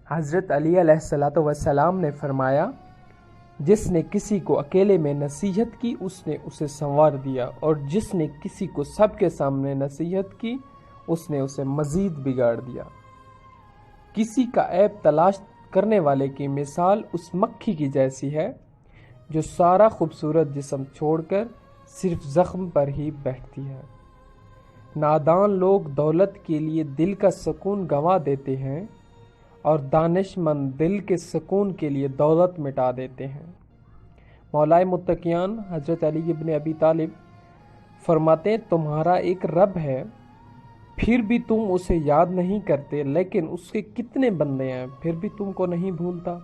حضرت علی علیہ الصلوۃ والسلام نے فرمایا، جس نے کسی کو اکیلے میں نصیحت کی اس نے اسے سنوار دیا، اور جس نے کسی کو سب کے سامنے نصیحت کی اس نے اسے مزید بگاڑ دیا۔ کسی کا عیب تلاش کرنے والے کی مثال اس مکھی کی جیسی ہے جو سارا خوبصورت جسم چھوڑ کر صرف زخم پر ہی بیٹھتی ہے۔ نادان لوگ دولت کے لیے دل کا سکون گنوا دیتے ہیں اور دانش مند دل کے سکون کے لیے دولت مٹا دیتے ہیں۔ مولائے متقیان حضرت علی ابن ابی طالب فرماتے ہیں، تمہارا ایک رب ہے، پھر بھی تم اسے یاد نہیں کرتے، لیکن اس کے کتنے بندے ہیں پھر بھی تم کو نہیں بھولتا۔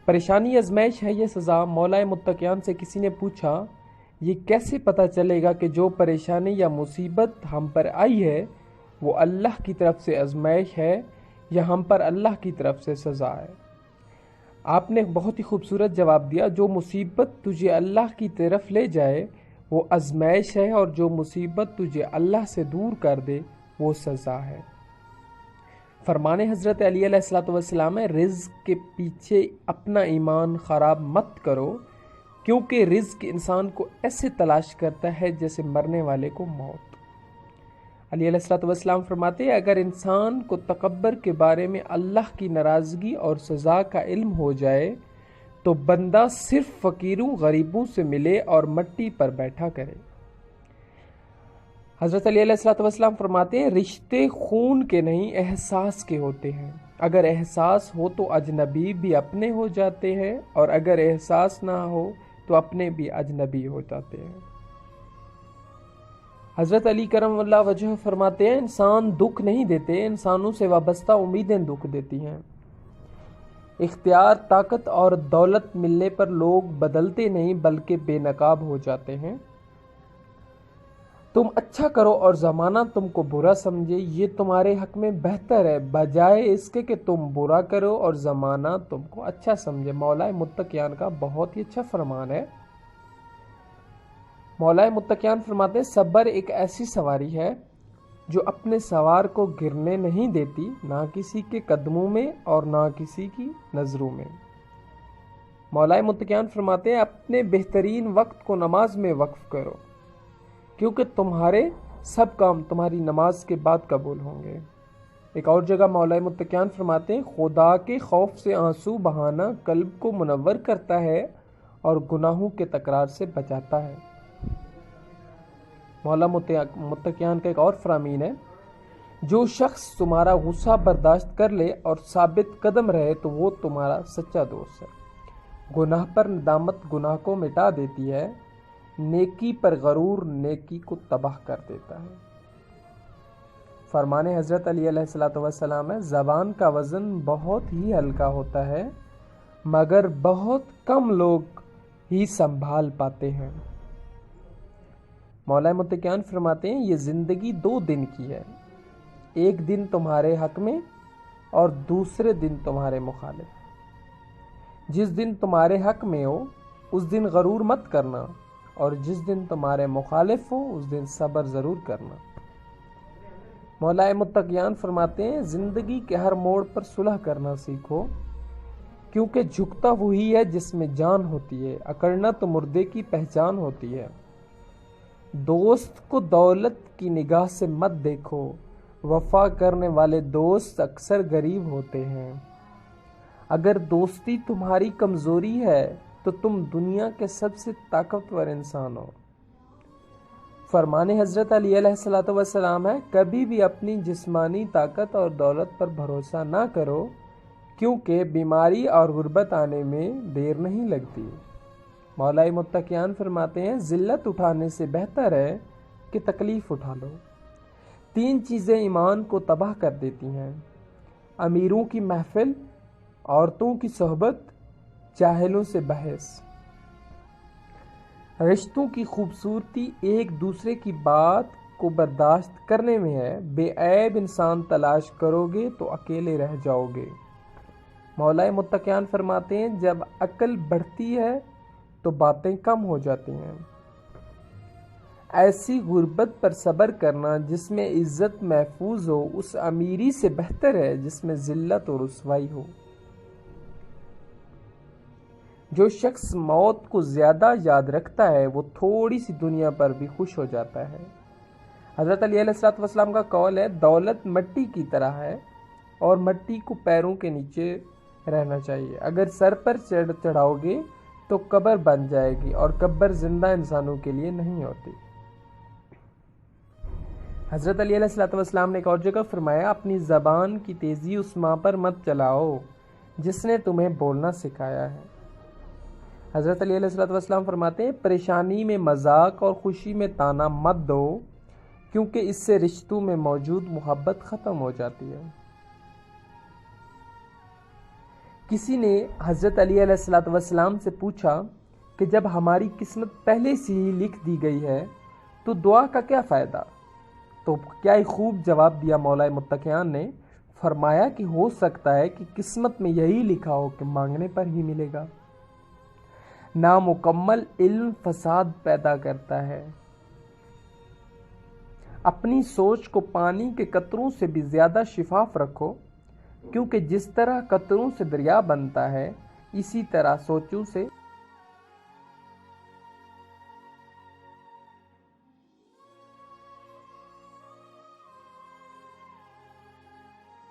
پریشانی ازمائش ہے یہ سزا۔ مولائے متقیان سے کسی نے پوچھا، یہ کیسے پتہ چلے گا کہ جو پریشانی یا مصیبت ہم پر آئی ہے وہ اللہ کی طرف سے آزمائش ہے یا ہم پر اللہ کی طرف سے سزا ہے؟ آپ نے بہت ہی خوبصورت جواب دیا، جو مصیبت تجھے اللہ کی طرف لے جائے وہ آزمائش ہے، اور جو مصیبت تجھے اللہ سے دور کر دے وہ سزا ہے۔ فرمان حضرت علی علیہ الصلوۃ والسلام ہے، رزق کے پیچھے اپنا ایمان خراب مت کرو، کیونکہ رزق انسان کو ایسے تلاش کرتا ہے جیسے مرنے والے کو موت۔ علی علیہ الصلوۃ والسلام فرماتے ہیں، اگر انسان کو تکبر کے بارے میں اللہ کی ناراضگی اور سزا کا علم ہو جائے تو بندہ صرف فقیروں غریبوں سے ملے اور مٹی پر بیٹھا کرے۔ حضرت علی علیہ الصلوۃ والسلام فرماتے ہیں، رشتے خون کے نہیں احساس کے ہوتے ہیں، اگر احساس ہو تو اجنبی بھی اپنے ہو جاتے ہیں، اور اگر احساس نہ ہو تو اپنے بھی اجنبی ہو جاتے ہیں۔ حضرت علی کرم اللہ وجہ فرماتے ہیں، انسان دکھ نہیں دیتے، انسانوں سے وابستہ امیدیں دکھ دیتی ہیں۔ اختیار، طاقت اور دولت ملنے پر لوگ بدلتے نہیں بلکہ بے نقاب ہو جاتے ہیں۔ تم اچھا کرو اور زمانہ تم کو برا سمجھے، یہ تمہارے حق میں بہتر ہے بجائے اس کے کہ تم برا کرو اور زمانہ تم کو اچھا سمجھے۔ مولائے متقیان کا بہت ہی اچھا فرمان ہے۔ مولائے متقیان فرماتے ہیں، صبر ایک ایسی سواری ہے جو اپنے سوار کو گرنے نہیں دیتی، نہ کسی کے قدموں میں اور نہ کسی کی نظروں میں۔ مولائے متقیان فرماتے ہیں، اپنے بہترین وقت کو نماز میں وقف کرو، کیونکہ تمہارے سب کام تمہاری نماز کے بعد قبول ہوں گے۔ ایک اور جگہ مولائے متقیان فرماتے ہیں، خدا کے خوف سے آنسو بہانا قلب کو منور کرتا ہے اور گناہوں کے تکرار سے بچاتا ہے۔ مولا متقیان کا ایک اور فرامین ہے، جو شخص تمہارا غصہ برداشت کر لے اور ثابت قدم رہے تو وہ تمہارا سچا دوست ہے۔ گناہ پر ندامت گناہ کو مٹا دیتی ہے، نیکی پر غرور نیکی کو تباہ کر دیتا ہے۔ فرمان حضرت علی علیہ الصلوۃ والسلام ہے، زبان کا وزن بہت ہی ہلکا ہوتا ہے مگر بہت کم لوگ ہی سنبھال پاتے ہیں۔ مولائے متقیان فرماتے ہیں، یہ زندگی 2 دن کی ہے، ایک دن تمہارے حق میں اور دوسرے دن تمہارے مخالف۔ جس دن تمہارے حق میں ہو اس دن غرور مت کرنا، اور جس دن تمہارے مخالف ہو اس دن صبر ضرور کرنا۔ مولائے متقیان فرماتے ہیں، زندگی کے ہر موڑ پر صلح کرنا سیکھو، کیونکہ جھکتا وہی ہے جس میں جان ہوتی ہے، اکڑنا تو مردے کی پہچان ہوتی ہے۔ دوست کو دولت کی نگاہ سے مت دیکھو، وفا کرنے والے دوست اکثر غریب ہوتے ہیں۔ اگر دوستی تمہاری کمزوری ہے تو تم دنیا کے سب سے طاقتور انسان ہو۔ فرمان حضرت علی علیہ الصلوۃ والسلام ہے، کبھی بھی اپنی جسمانی طاقت اور دولت پر بھروسہ نہ کرو، کیونکہ بیماری اور غربت آنے میں دیر نہیں لگتی۔ مولائے متقیان فرماتے ہیں، ذلت اٹھانے سے بہتر ہے کہ تکلیف اٹھا لو۔ 3 چیزیں ایمان کو تباہ کر دیتی ہیں، امیروں کی محفل، عورتوں کی صحبت، جاہلوں سے بحث۔ رشتوں کی خوبصورتی ایک دوسرے کی بات کو برداشت کرنے میں ہے، بے عیب انسان تلاش کرو گے تو اکیلے رہ جاؤ گے۔ مولائے متقیان فرماتے ہیں، جب عقل بڑھتی ہے تو باتیں کم ہو جاتی ہیں۔ ایسی غربت پر صبر کرنا جس میں عزت محفوظ ہو اس امیری سے بہتر ہے جس میں ذلت اور رسوائی ہو۔ جو شخص موت کو زیادہ یاد رکھتا ہے وہ تھوڑی سی دنیا پر بھی خوش ہو جاتا ہے۔ حضرت علی علیہ السلام کا قول ہے، دولت مٹی کی طرح ہے اور مٹی کو پیروں کے نیچے رہنا چاہیے۔ اگر سر پر چڑھاؤ گے تو قبر بن جائے گی اور قبر زندہ انسانوں کے لیے نہیں ہوتی۔ حضرت علی علیہ السلام نے ایک اور جگہ فرمایا، اپنی زبان کی تیزی اس ماں پر مت چلاؤ جس نے تمہیں بولنا سکھایا ہے۔ حضرت علی علیہ السلام فرماتے ہیں، پریشانی میں مذاق اور خوشی میں طعنہ مت دو کیونکہ اس سے رشتوں میں موجود محبت ختم ہو جاتی ہے۔ کسی نے حضرت علی علیہ السلام سے پوچھا کہ جب ہماری قسمت پہلے سے ہی لکھ دی گئی ہے تو دعا کا کیا فائدہ؟ تو کیا ہی خوب جواب دیا مولا متقیان نے، فرمایا کہ ہو سکتا ہے کہ قسمت میں یہی لکھا ہو کہ مانگنے پر ہی ملے گا۔ نامکمل علم فساد پیدا کرتا ہے۔ اپنی سوچ کو پانی کے قطروں سے بھی زیادہ شفاف رکھو، کیونکہ جس طرح قطروں سے دریا بنتا ہے اسی طرح سوچوں سے